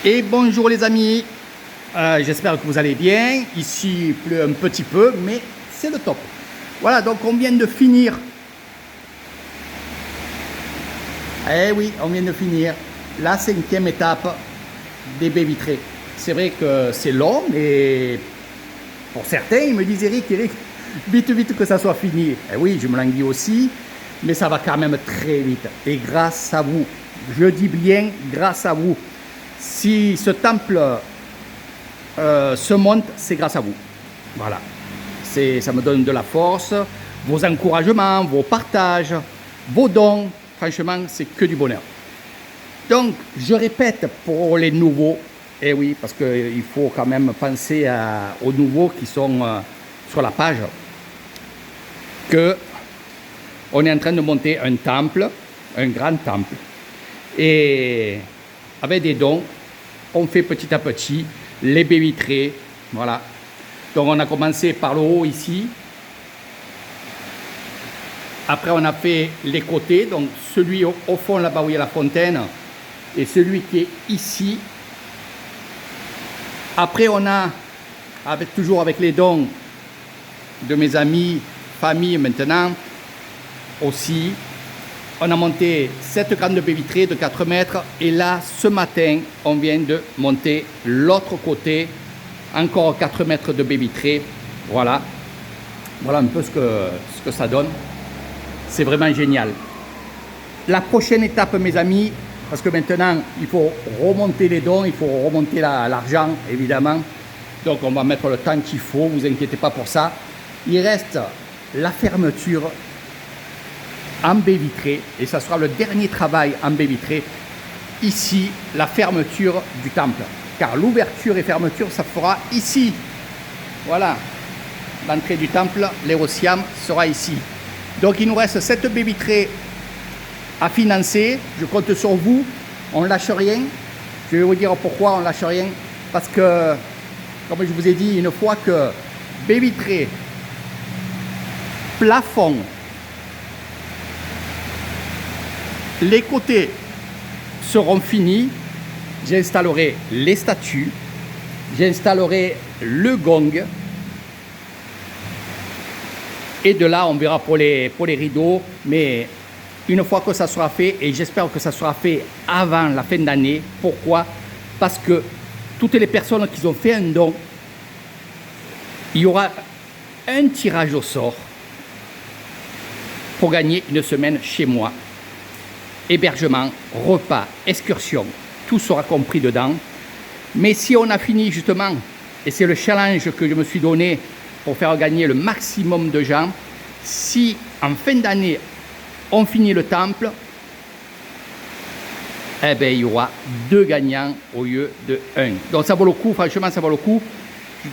Et bonjour les amis, j'espère que vous allez bien. Ici il pleut un petit peu, mais c'est le top. Voilà, donc on vient de finir. Eh oui, on vient de finir la 5e étape des baies vitrées. C'est vrai que c'est long, mais pour certains, ils me disent Eric, vite que ça soit fini. Eh oui, je me languis aussi, mais ça va quand même très vite. Et grâce à vous, je dis bien grâce à vous. Si ce temple se monte, c'est grâce à vous. Voilà. Ça me donne de la force, vos encouragements, vos partages, vos dons. Franchement, c'est que du bonheur. Donc, je répète pour les nouveaux, et oui, parce qu'il faut quand même penser aux nouveaux qui sont sur la page, que on est en train de monter un temple, un grand temple, et avec des dons, on fait petit à petit les baies vitrées, voilà. Donc on a commencé par le haut ici. Après on a fait les côtés, donc celui au fond là-bas où il y a la fontaine, et celui qui est ici. Après on a, toujours avec les dons de mes amis, famille maintenant, aussi, on a monté cette grande baie vitrée de 4 mètres. Et là, ce matin, on vient de monter l'autre côté, encore 4 mètres de baie vitrée. Voilà. Voilà un peu ce que ça donne. C'est vraiment génial. La prochaine étape, mes amis, parce que maintenant, il faut remonter les dons, il faut remonter l'argent, évidemment. Donc, on va mettre le temps qu'il faut, vous inquiétez pas pour ça. Il reste la fermeture en baie vitrée, et ça sera le dernier travail en baie vitrée. Ici, la fermeture du temple, car l'ouverture et fermeture, ça fera ici. Voilà, l'entrée du temple, l'Hérosiam sera ici. Donc il nous reste cette baie vitrée à financer. Je compte sur vous, on ne lâche rien. Je vais vous dire pourquoi on ne lâche rien. Parce que, comme je vous ai dit, une fois que baie vitrée, plafond, les côtés seront finis, j'installerai les statues, j'installerai le gong, et de là on verra pour les rideaux. Mais une fois que ça sera fait, et j'espère que ça sera fait avant la fin d'année. Pourquoi? Parce que toutes les personnes qui ont fait un don, il y aura un tirage au sort pour gagner une semaine chez moi. Hébergement, repas, excursion, tout sera compris dedans. Mais si on a fini justement, et c'est le challenge que je me suis donné pour faire gagner le maximum de gens, si en fin d'année on finit le temple, eh bien il y aura 2 gagnants au lieu de 1. Donc ça vaut le coup, franchement ça vaut le coup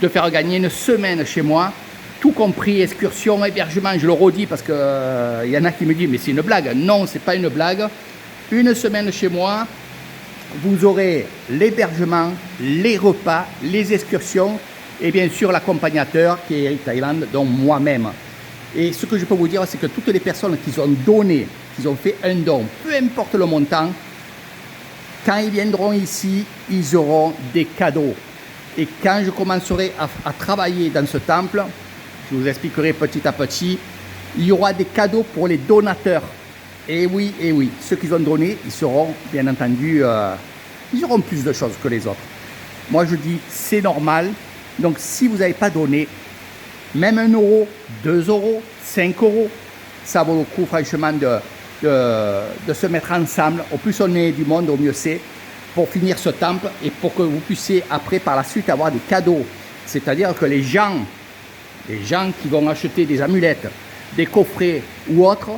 de faire gagner une semaine chez moi, tout compris, excursion, hébergement. Je le redis parce qu'il y en a qui me disent mais c'est une blague. Non, c'est pas une blague. Une semaine chez moi, vous aurez l'hébergement, les repas, les excursions et bien sûr l'accompagnateur qui est Eric Thaïlande, donc moi-même. Et ce que je peux vous dire, c'est que toutes les personnes qui ont donné, qui ont fait un don, peu importe le montant, quand ils viendront ici, ils auront des cadeaux. Et quand je commencerai à travailler dans ce temple, je vous expliquerai petit à petit, il y aura des cadeaux pour les donateurs. Et oui, ceux qui ont donné, ils seront, bien entendu, ils auront plus de choses que les autres. Moi, je dis, c'est normal. Donc, si vous n'avez pas donné, même 1 euro, 2 euros, 5 euros, ça vaut le coup, franchement, de se mettre ensemble. Au plus on est du monde, au mieux c'est, pour finir ce temple et pour que vous puissiez, après, par la suite, avoir des cadeaux. C'est-à-dire que les gens qui vont acheter des amulettes, des coffrets ou autres,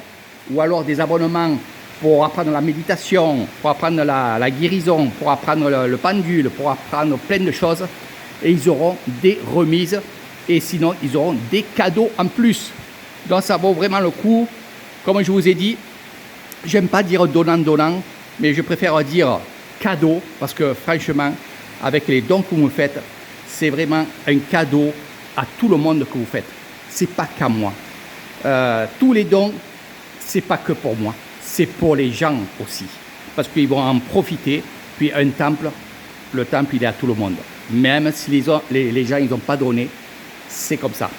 ou alors des abonnements pour apprendre la méditation, pour apprendre la guérison, pour apprendre le pendule, pour apprendre plein de choses, et ils auront des remises, et sinon ils auront des cadeaux en plus. Donc ça vaut vraiment le coup. Comme je vous ai dit, j'aime pas dire donnant, mais je préfère dire cadeau, parce que franchement, avec les dons que vous me faites, c'est vraiment un cadeau à tout le monde que vous faites. C'est pas qu'à moi. Tous les dons, c'est pas que pour moi, c'est pour les gens aussi, parce qu'ils vont en profiter. Puis un temple, le temple, il est à tout le monde. Même si les gens, ils n'ont pas donné, c'est comme ça.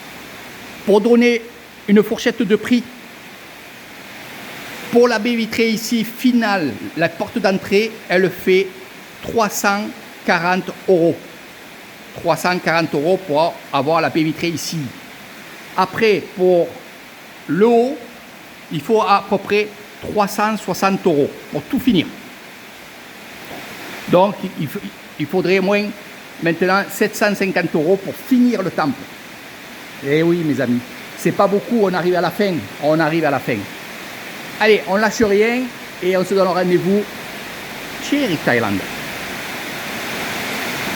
Pour donner une fourchette de prix, pour la baie vitrée ici, finale, la porte d'entrée, elle fait 340 €. 340 € pour avoir la baie vitrée ici. Après, pour le haut, il faut à peu près 360 € pour tout finir. Donc, il faudrait au moins maintenant 750 € pour finir le temple. Eh oui, mes amis, c'est pas beaucoup, on arrive à la fin. On arrive à la fin. Allez, on lâche rien et on se donne rendez-vous chez Eric Thaïlande.